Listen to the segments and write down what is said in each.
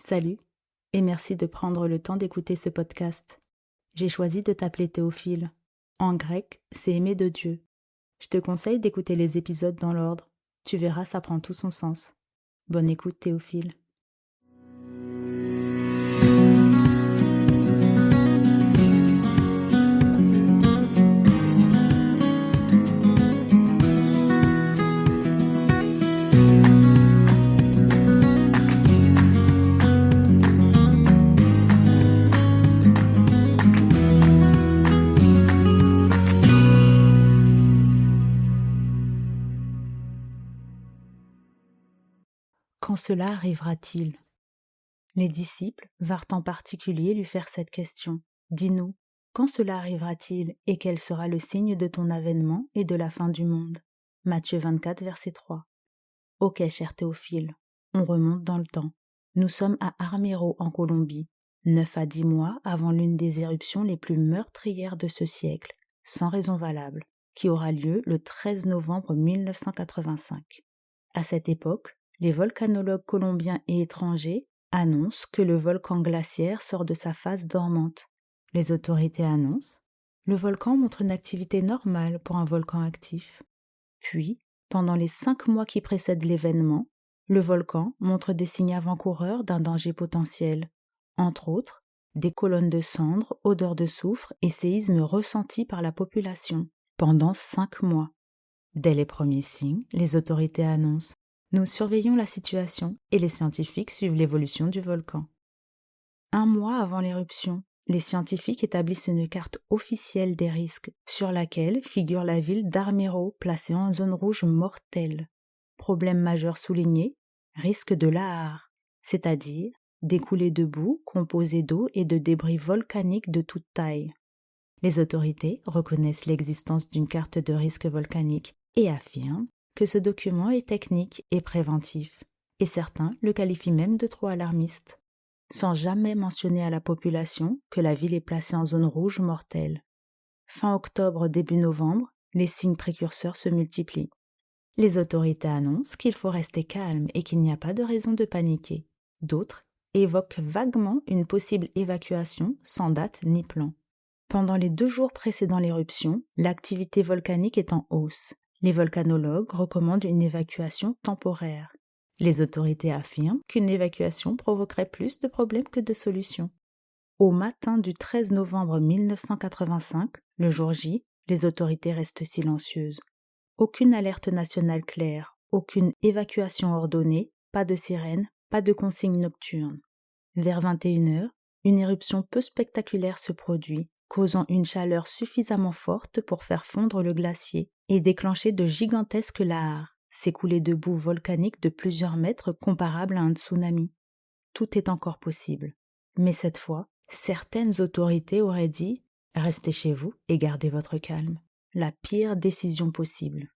Salut et merci de prendre le temps d'écouter ce podcast. J'ai choisi de t'appeler Théophile. En grec, c'est aimer de Dieu. Je te conseille d'écouter les épisodes dans l'ordre. Tu verras, ça prend tout son sens. Bonne écoute Théophile. Quand cela arrivera-t-il ? Les disciples vinrent en particulier lui faire cette question. Dis-nous, quand cela arrivera-t-il et quel sera le signe de ton avènement et de la fin du monde ? Matthieu 24, verset 3. Ok, cher Théophile, on remonte dans le temps. Nous sommes à Armero en Colombie, 9 à 10 mois avant l'une des éruptions les plus meurtrières de ce siècle, sans raison valable, qui aura lieu le 13 novembre 1985. À cette époque, les volcanologues colombiens et étrangers annoncent que le volcan glaciaire sort de sa phase dormante. Les autorités annoncent « Le volcan montre une activité normale pour un volcan actif ». Puis, pendant les 5 mois qui précèdent l'événement, le volcan montre des signes avant-coureurs d'un danger potentiel, entre autres des colonnes de cendres, odeurs de soufre et séismes ressentis par la population pendant 5 mois. Dès les premiers signes, les autorités annoncent « Nous surveillons la situation et les scientifiques suivent l'évolution du volcan ». 1 mois avant l'éruption, les scientifiques établissent une carte officielle des risques sur laquelle figure la ville d'Armero placée en zone rouge mortelle. Problème majeur souligné, risque de lahar, c'est-à-dire des coulées de boue composées d'eau et de débris volcaniques de toute taille. Les autorités reconnaissent l'existence d'une carte de risque volcanique et affirment que ce document est technique et préventif, et certains le qualifient même de trop alarmiste, sans jamais mentionner à la population que la ville est placée en zone rouge mortelle. Fin octobre, début novembre, les signes précurseurs se multiplient. Les autorités annoncent qu'il faut rester calme et qu'il n'y a pas de raison de paniquer. D'autres évoquent vaguement une possible évacuation sans date ni plan. Pendant les 2 jours précédant l'éruption, l'activité volcanique est en hausse. Les volcanologues recommandent une évacuation temporaire. Les autorités affirment qu'une évacuation provoquerait plus de problèmes que de solutions. Au matin du 13 novembre 1985, le jour J, les autorités restent silencieuses. Aucune alerte nationale claire, aucune évacuation ordonnée, pas de sirène, pas de consignes nocturnes. Vers 21h, une éruption peu spectaculaire se produit, causant une chaleur suffisamment forte pour faire fondre le glacier et déclencher de gigantesques lahares, ces coulées de boue volcanique de plusieurs mètres comparables à un tsunami. Tout est encore possible. Mais cette fois, certaines autorités auraient dit « Restez chez vous et gardez votre calme ». La pire décision possible.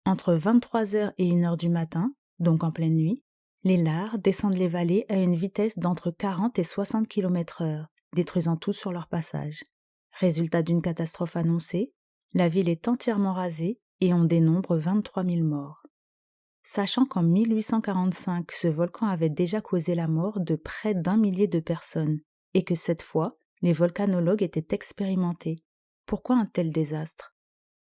Entre 23h et 1h du matin, donc en pleine nuit, les lahares descendent les vallées à une vitesse d'entre 40 et 60 km/h, détruisant tout sur leur passage. Résultat d'une catastrophe annoncée, la ville est entièrement rasée et on dénombre 23 000 morts. Sachant qu'en 1845, ce volcan avait déjà causé la mort de près d'1 millier de personnes et que cette fois, les volcanologues étaient expérimentés. Pourquoi un tel désastre ?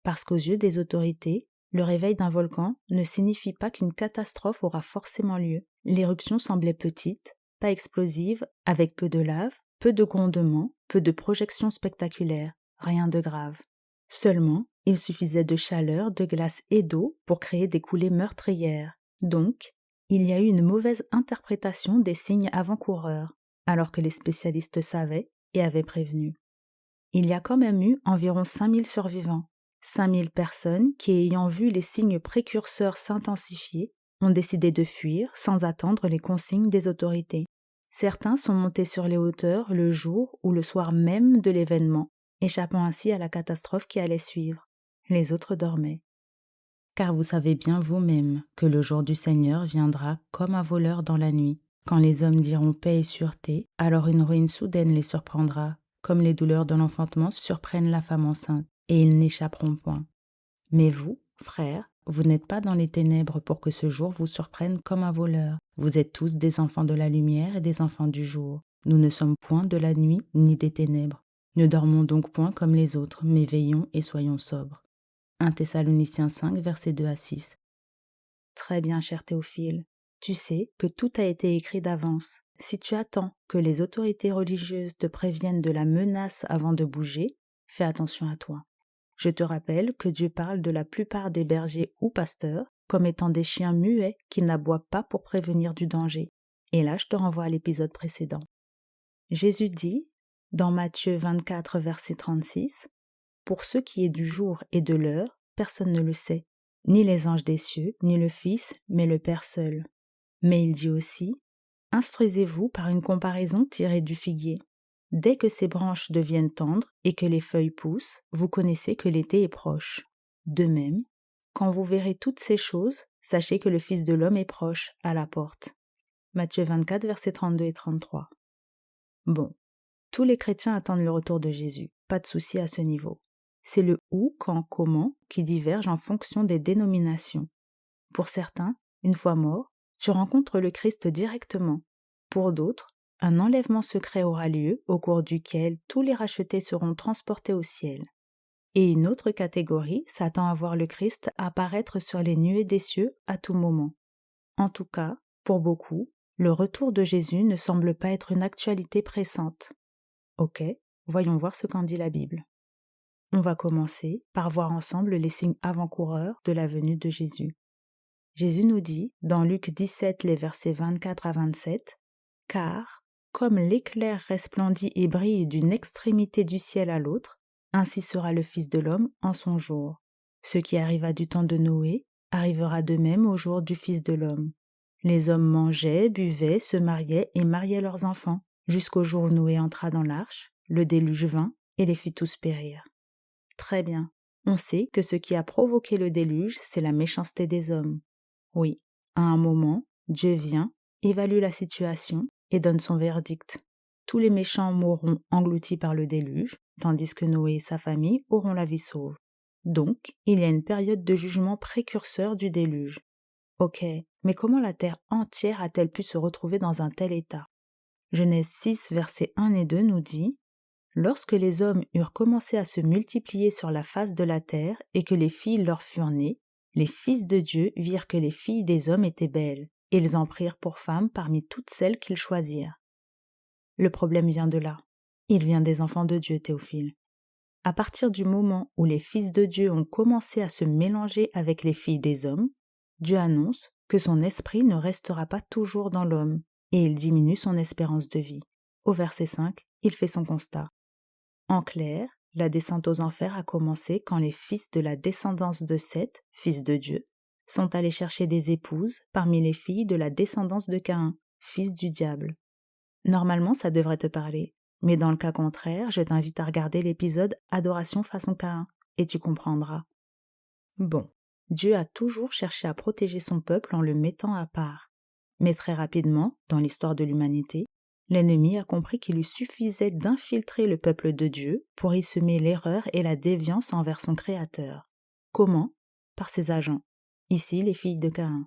Parce qu'aux yeux des autorités, le réveil d'un volcan ne signifie pas qu'une catastrophe aura forcément lieu. L'éruption semblait petite, pas explosive, avec peu de lave, peu de grondements, peu de projections spectaculaires, rien de grave. Seulement, il suffisait de chaleur, de glace et d'eau pour créer des coulées meurtrières. Donc, il y a eu une mauvaise interprétation des signes avant-coureurs, alors que les spécialistes savaient et avaient prévenu. Il y a quand même eu environ 5000 survivants, 5000 personnes qui, ayant vu les signes précurseurs s'intensifier, ont décidé de fuir sans attendre les consignes des autorités. Certains sont montés sur les hauteurs le jour ou le soir même de l'événement, échappant ainsi à la catastrophe qui allait suivre. Les autres dormaient. Car vous savez bien vous-même que le jour du Seigneur viendra comme un voleur dans la nuit. Quand les hommes diront paix et sûreté, alors une ruine soudaine les surprendra, comme les douleurs de l'enfantement surprennent la femme enceinte, et ils n'échapperont point. Mais vous, frères, vous n'êtes pas dans les ténèbres pour que ce jour vous surprenne comme un voleur. Vous êtes tous des enfants de la lumière et des enfants du jour. Nous ne sommes point de la nuit ni des ténèbres. Ne dormons donc point comme les autres, mais veillons et soyons sobres. 1 Thessaloniciens 5, versets 2 à 6. Très bien, cher Théophile. Tu sais que tout a été écrit d'avance. Si tu attends que les autorités religieuses te préviennent de la menace avant de bouger, fais attention à toi. Je te rappelle que Dieu parle de la plupart des bergers ou pasteurs comme étant des chiens muets qui n'aboient pas pour prévenir du danger. Et là, je te renvoie à l'épisode précédent. Jésus dit, dans Matthieu 24, verset 36, « Pour ce qui est du jour et de l'heure, personne ne le sait, ni les anges des cieux, ni le Fils, mais le Père seul. » Mais il dit aussi, « Instruisez-vous par une comparaison tirée du figuier. Dès que ses branches deviennent tendres et que les feuilles poussent, vous connaissez que l'été est proche. De même, quand vous verrez toutes ces choses, sachez que le Fils de l'homme est proche, à la porte. » Matthieu 24, versets 32 et 33. Bon, tous les chrétiens attendent le retour de Jésus, pas de souci à ce niveau. C'est le où, quand, comment qui diverge en fonction des dénominations. Pour certains, une fois mort, tu rencontres le Christ directement. Pour d'autres, un enlèvement secret aura lieu au cours duquel tous les rachetés seront transportés au ciel. Et une autre catégorie s'attend à voir le Christ apparaître sur les nuées des cieux à tout moment. En tout cas, pour beaucoup, le retour de Jésus ne semble pas être une actualité pressante. Ok, voyons voir ce qu'en dit la Bible. On va commencer par voir ensemble les signes avant-coureurs de la venue de Jésus. Jésus nous dit, dans Luc 17, les versets 24 à 27, « Car, comme l'éclair resplendit et brille d'une extrémité du ciel à l'autre, ainsi sera le Fils de l'homme en son jour. Ce qui arriva du temps de Noé arrivera de même au jour du Fils de l'homme. Les hommes mangeaient, buvaient, se mariaient et mariaient leurs enfants, jusqu'au jour où Noé entra dans l'arche, le déluge vint et les fit tous périr. » Très bien, on sait que ce qui a provoqué le déluge, c'est la méchanceté des hommes. Oui, à un moment, Dieu vient, évalue la situation et donne son verdict. Tous les méchants mourront engloutis par le déluge, tandis que Noé et sa famille auront la vie sauve. Donc, il y a une période de jugement précurseur du déluge. Ok, mais comment la terre entière a-t-elle pu se retrouver dans un tel état? Genèse 6, versets 1 et 2 nous dit « Lorsque les hommes eurent commencé à se multiplier sur la face de la terre et que les filles leur furent nées, les fils de Dieu virent que les filles des hommes étaient belles, et ils en prirent pour femmes parmi toutes celles qu'ils choisirent. » Le problème vient de là. Il vient des enfants de Dieu, Théophile. À partir du moment où les fils de Dieu ont commencé à se mélanger avec les filles des hommes, Dieu annonce que son esprit ne restera pas toujours dans l'homme, et il diminue son espérance de vie. Au verset 5, il fait son constat. En clair, la descente aux enfers a commencé quand les fils de la descendance de Seth, fils de Dieu, sont allés chercher des épouses parmi les filles de la descendance de Caïn, fils du diable. Normalement, ça devrait te parler, mais dans le cas contraire, je t'invite à regarder l'épisode Adoration façon Caïn, et tu comprendras. Bon, Dieu a toujours cherché à protéger son peuple en le mettant à part. Mais très rapidement, dans l'histoire de l'humanité, l'ennemi a compris qu'il lui suffisait d'infiltrer le peuple de Dieu pour y semer l'erreur et la déviance envers son Créateur. Comment? Par ses agents. Ici, les filles de Caïn.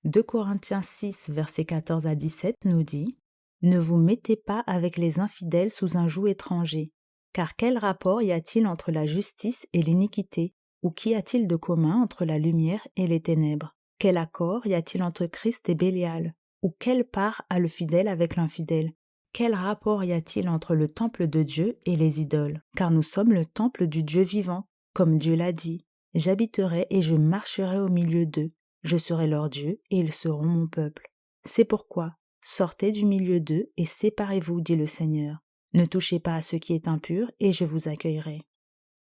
2 Corinthiens 6, versets 14 à 17 nous dit « Ne vous mettez pas avec les infidèles sous un joug étranger, car quel rapport y a-t-il entre la justice et l'iniquité? Ou qu'y a-t-il de commun entre la lumière et les ténèbres? Quel accord y a-t-il entre Christ et Bélial? Ou quelle part a le fidèle avec l'infidèle? Quel rapport y a-t-il entre le temple de Dieu et les idoles? Car nous sommes le temple du Dieu vivant, comme Dieu l'a dit. J'habiterai et je marcherai au milieu d'eux. Je serai leur Dieu et ils seront mon peuple. C'est pourquoi, sortez du milieu d'eux et séparez-vous, dit le Seigneur. Ne touchez pas à ce qui est impur et je vous accueillerai. »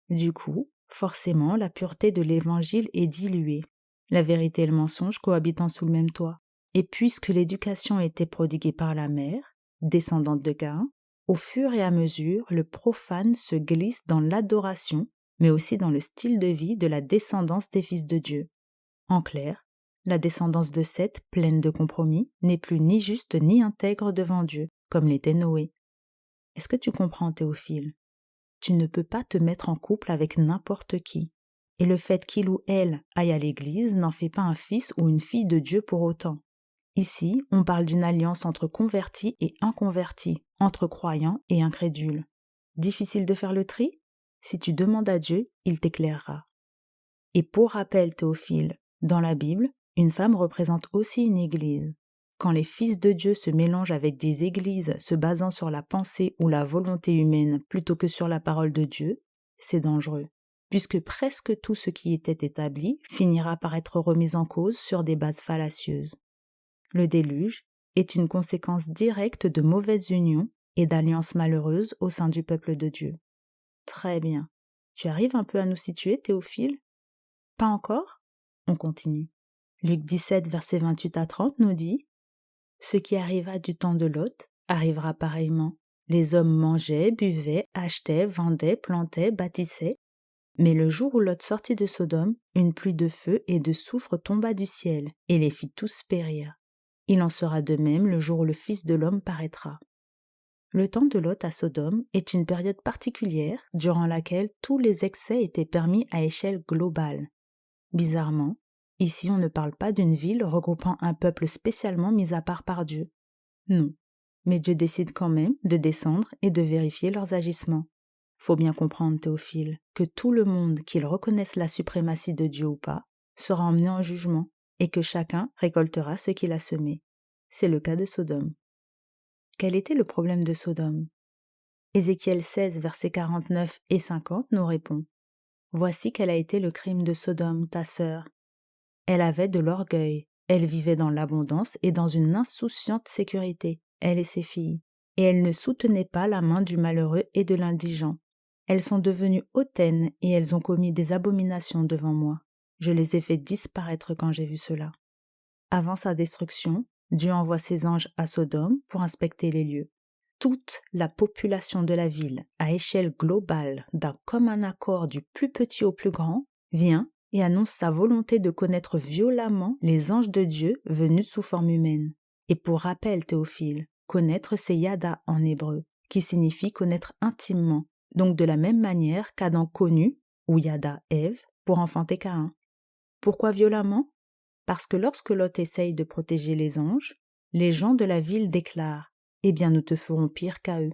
Du coup, forcément, la pureté de l'Évangile est diluée. La vérité et le mensonge cohabitant sous le même toit. Et puisque l'éducation était prodiguée par la mère, descendante de Caïn, au fur et à mesure, le profane se glisse dans l'adoration, mais aussi dans le style de vie de la descendance des fils de Dieu. En clair, la descendance de Seth, pleine de compromis, n'est plus ni juste ni intègre devant Dieu, comme l'était Noé. Est-ce que tu comprends, Théophile? Tu ne peux pas te mettre en couple avec n'importe qui. et le fait qu'il ou elle aille à l'église n'en fait pas un fils ou une fille de Dieu pour autant. Ici, on parle d'une alliance entre convertis et inconvertis, entre croyants et incrédules. Difficile de faire le tri? Si tu demandes à Dieu, il t'éclairera. Et pour rappel, Théophile, dans la Bible, une femme représente aussi une église. Quand les fils de Dieu se mélangent avec des églises se basant sur la pensée ou la volonté humaine plutôt que sur la parole de Dieu, c'est dangereux, puisque presque tout ce qui était établi finira par être remis en cause sur des bases fallacieuses. Le déluge est une conséquence directe de mauvaises unions et d'alliances malheureuses au sein du peuple de Dieu. Très bien. Tu arrives un peu à nous situer, Théophile? Pas encore? On continue. Luc 17, versets 28 à 30 nous dit « Ce qui arriva du temps de Lot arrivera pareillement. Les hommes mangeaient, buvaient, achetaient, vendaient, plantaient, bâtissaient. Mais le jour où Lot sortit de Sodome, une pluie de feu et de soufre tomba du ciel et les fit tous périr. Il en sera de même le jour où le Fils de l'homme paraîtra. » Le temps de Lot à Sodome est une période particulière durant laquelle tous les excès étaient permis à échelle globale. Bizarrement, ici on ne parle pas d'une ville regroupant un peuple spécialement mis à part par Dieu. Non, mais Dieu décide quand même de descendre et de vérifier leurs agissements. Faut bien comprendre, Théophile, que tout le monde, qu'il reconnaisse la suprématie de Dieu ou pas, sera emmené en jugement, et que chacun récoltera ce qu'il a semé. C'est le cas de Sodome. Quel était le problème de Sodome? Ézéchiel 16, versets 49 et 50 nous répond « Voici quel a été le crime de Sodome, ta sœur. Elle avait de l'orgueil, elle vivait dans l'abondance et dans une insouciante sécurité, elle et ses filles, et elle ne soutenait pas la main du malheureux et de l'indigent. Elles sont devenues hautaines et elles ont commis des abominations devant moi. Je les ai fait disparaître quand j'ai vu cela. » Avant sa destruction, Dieu envoie ses anges à Sodome pour inspecter les lieux. Toute la population de la ville, à échelle globale, d'un commun accord du plus petit au plus grand, vient et annonce sa volonté de connaître violemment les anges de Dieu venus sous forme humaine. Et pour rappel, Théophile, connaître c'est yada en hébreu, qui signifie connaître intimement, donc de la même manière qu'Adam connut, ou yada Ève, pour enfanter Caïn. Pourquoi violemment? Parce que lorsque Lot essaye de protéger les anges, les gens de la ville déclarent « Eh bien, nous te ferons pire qu'à eux ».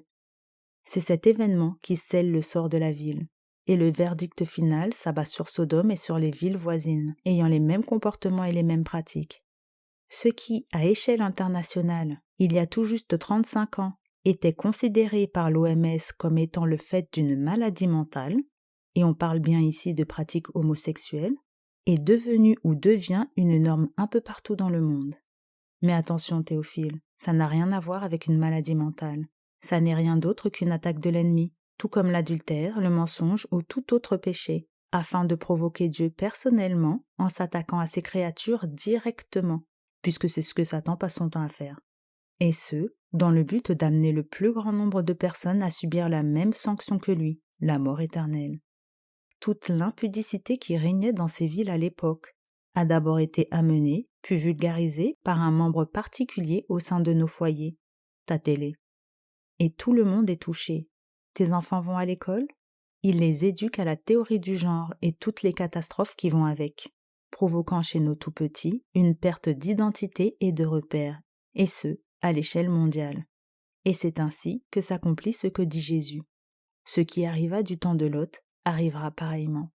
C'est cet événement qui scelle le sort de la ville, et le verdict final s'abat sur Sodome et sur les villes voisines, ayant les mêmes comportements et les mêmes pratiques. Ce qui, à échelle internationale, il y a tout juste 35 ans, était considéré par l'OMS comme étant le fait d'une maladie mentale, et on parle bien ici de pratiques homosexuelles, est devenu ou devient une norme un peu partout dans le monde. Mais attention Théophile, ça n'a rien à voir avec une maladie mentale. Ça n'est rien d'autre qu'une attaque de l'ennemi, tout comme l'adultère, le mensonge ou tout autre péché, afin de provoquer Dieu personnellement en s'attaquant à ses créatures directement, puisque c'est ce que Satan passe son temps à faire. Et ce, dans le but d'amener le plus grand nombre de personnes à subir la même sanction que lui, la mort éternelle. Toute l'impudicité qui régnait dans ces villes à l'époque a d'abord été amenée, puis vulgarisée par un membre particulier au sein de nos foyers, ta télé. Et tout le monde est touché. Tes enfants vont à l'école? Ils les éduquent à la théorie du genre et toutes les catastrophes qui vont avec, provoquant chez nos tout-petits une perte d'identité et de repères, et ce, à l'échelle mondiale. Et c'est ainsi que s'accomplit ce que dit Jésus. Ce qui arriva du temps de Lot arrivera pareillement.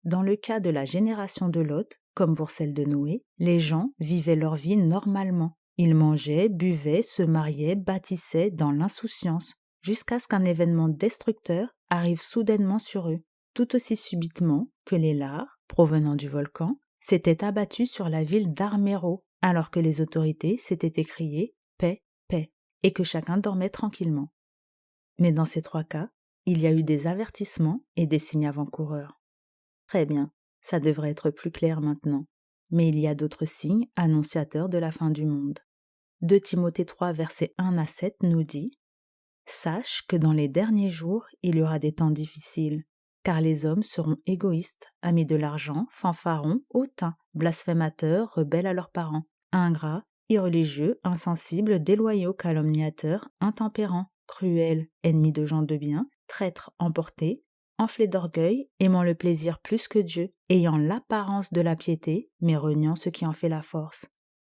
Dans le cas de la génération de Lot, comme pour celle de Noé, les gens vivaient leur vie normalement. Ils mangeaient, buvaient, se mariaient, bâtissaient dans l'insouciance, jusqu'à ce qu'un événement destructeur arrive soudainement sur eux, tout aussi subitement que les laves, provenant du volcan, s'étaient abattus sur la ville d'Arméro, alors que les autorités s'étaient écriées « paix, paix », et que chacun dormait tranquillement. Mais dans ces trois cas, il y a eu des avertissements et des signes avant-coureurs. Très bien, ça devrait être plus clair maintenant. Mais il y a d'autres signes annonciateurs de la fin du monde. 2 Timothée 3, versets 1 à 7 nous dit « Sache que dans les derniers jours, il y aura des temps difficiles, car les hommes seront égoïstes, amis de l'argent, fanfarons, hautains, blasphémateurs, rebelles à leurs parents, ingrats, irreligieux, insensibles, déloyaux, calomniateurs, intempérants, cruels, ennemis de gens de bien, traîtres, emportés, enflés d'orgueil, aimant le plaisir plus que Dieu, ayant l'apparence de la piété, mais reniant ce qui en fait la force.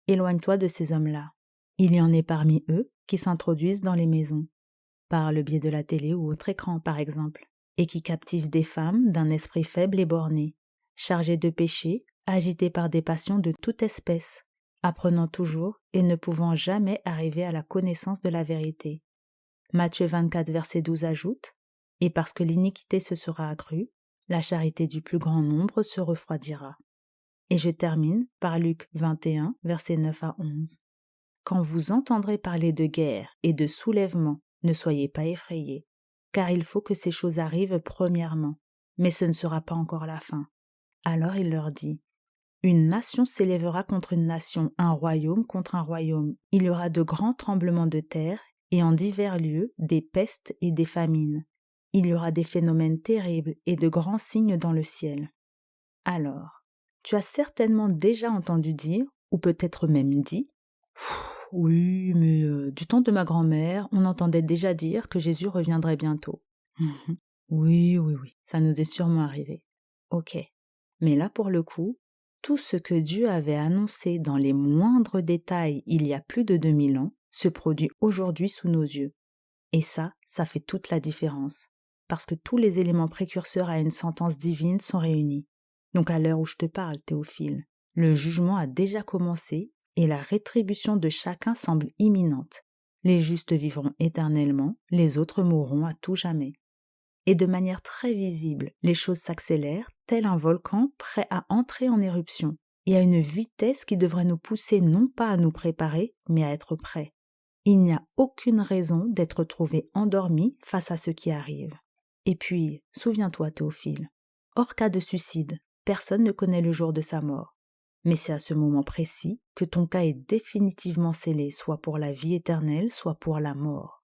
Éloigne-toi de ces hommes-là. Il y en est parmi eux qui s'introduisent dans les maisons, par le biais de la télé ou autre écran par exemple, et qui captivent des femmes d'un esprit faible et borné, chargées de péché, agitées par des passions de toute espèce, apprenant toujours et ne pouvant jamais arriver à la connaissance de la vérité. Matthieu 24, verset 12 ajoute « Et parce que l'iniquité se sera accrue, la charité du plus grand nombre se refroidira. » Et je termine par Luc 21, verset 9 à 11. « Quand vous entendrez parler de guerre et de soulèvement, ne soyez pas effrayés, car il faut que ces choses arrivent premièrement, mais ce ne sera pas encore la fin. » Alors il leur dit « Une nation s'élèvera contre une nation, un royaume contre un royaume. Il y aura de grands tremblements de terre, et en divers lieux des pestes et des famines. Il y aura des phénomènes terribles et de grands signes dans le ciel. » Alors, tu as certainement déjà entendu dire, ou peut-être même dit, « Oui, mais du temps de ma grand-mère, on entendait déjà dire que Jésus reviendrait bientôt. » Oui, ça nous est sûrement arrivé. Ok, mais là pour le coup, tout ce que Dieu avait annoncé dans les moindres détails il y a plus de 2000 ans se produit aujourd'hui sous nos yeux. Et ça fait toute la différence, parce que tous les éléments précurseurs à une sentence divine sont réunis. Donc à l'heure où je te parle, Théophile, le jugement a déjà commencé et la rétribution de chacun semble imminente. Les justes vivront éternellement, les autres mourront à tout jamais. Et de manière très visible, les choses s'accélèrent, tel un volcan prêt à entrer en éruption, et à une vitesse qui devrait nous pousser non pas à nous préparer, mais à être prêts. Il n'y a aucune raison d'être trouvé endormi face à ce qui arrive. Et puis, souviens-toi, Théophile, hors cas de suicide, personne ne connaît le jour de sa mort. Mais c'est à ce moment précis que ton cas est définitivement scellé, soit pour la vie éternelle, soit pour la mort.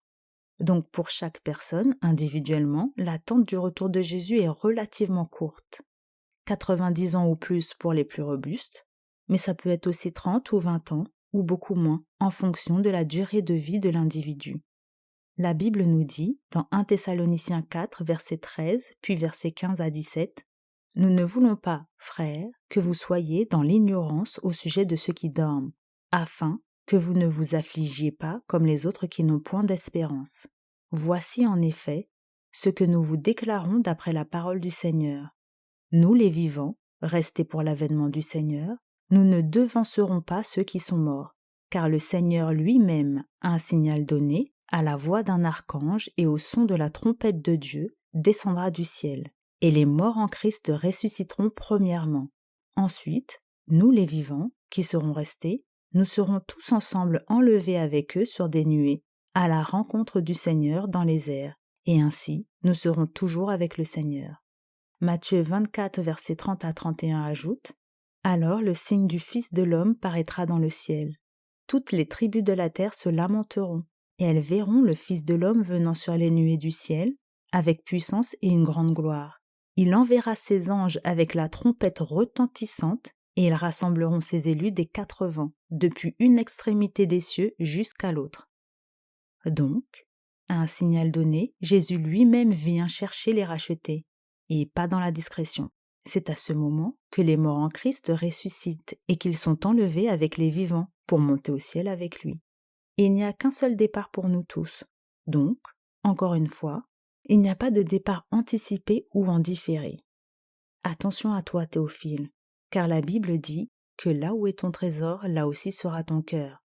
Donc pour chaque personne, individuellement, l'attente du retour de Jésus est relativement courte. 90 ans ou plus pour les plus robustes, mais ça peut être aussi 30 ou 20 ans, ou beaucoup moins, en fonction de la durée de vie de l'individu. La Bible nous dit, dans 1 Thessaloniciens 4, verset 13, puis verset 15 à 17, « Nous ne voulons pas, frères, que vous soyez dans l'ignorance au sujet de ceux qui dorment, afin que vous ne vous affligiez pas comme les autres qui n'ont point d'espérance. Voici en effet ce que nous vous déclarons d'après la parole du Seigneur. Nous les vivants, restés pour l'avènement du Seigneur, nous ne devancerons pas ceux qui sont morts, car le Seigneur lui-même a un signal donné, à la voix d'un archange et au son de la trompette de Dieu, descendra du ciel, et les morts en Christ ressusciteront premièrement. Ensuite, nous les vivants, qui serons restés, nous serons tous ensemble enlevés avec eux sur des nuées, à la rencontre du Seigneur dans les airs, et ainsi nous serons toujours avec le Seigneur. Matthieu 24, versets 30 à 31 ajoute « Alors le signe du Fils de l'homme paraîtra dans le ciel. Toutes les tribus de la terre se lamenteront, et elles verront le Fils de l'homme venant sur les nuées du ciel, avec puissance et une grande gloire. Il enverra ses anges avec la trompette retentissante, et ils rassembleront ses élus des 4 vents, depuis une extrémité des cieux jusqu'à l'autre. » Donc, à un signal donné, Jésus lui-même vient chercher les rachetés, et pas dans la discrétion. C'est à ce moment que les morts en Christ ressuscitent et qu'ils sont enlevés avec les vivants pour monter au ciel avec lui. Et il n'y a qu'un seul départ pour nous tous. Donc, encore une fois, il n'y a pas de départ anticipé ou en différé. Attention à toi, Théophile, car la Bible dit que là où est ton trésor, là aussi sera ton cœur.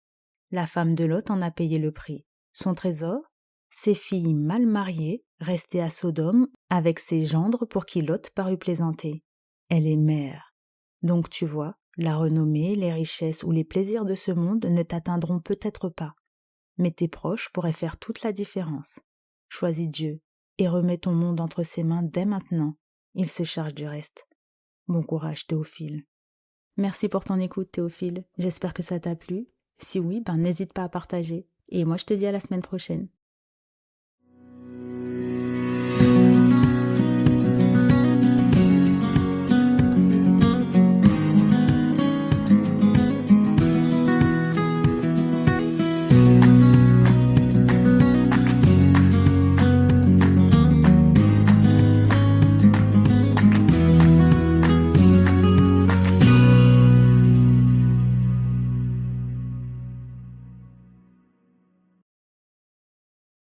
La femme de Lot en a payé le prix. Son trésor, ses filles mal mariées, restées à Sodome avec ses gendres pour qui Lot parut plaisanter. Elle est mère. Donc tu vois, la renommée, les richesses ou les plaisirs de ce monde ne t'atteindront peut-être pas. Mais tes proches pourraient faire toute la différence. Choisis Dieu et remets ton monde entre ses mains dès maintenant. Il se charge du reste. Bon courage, Théophile. Merci pour ton écoute, Théophile. J'espère que ça t'a plu. Si oui, n'hésite pas à partager. Et moi, je te dis à la semaine prochaine.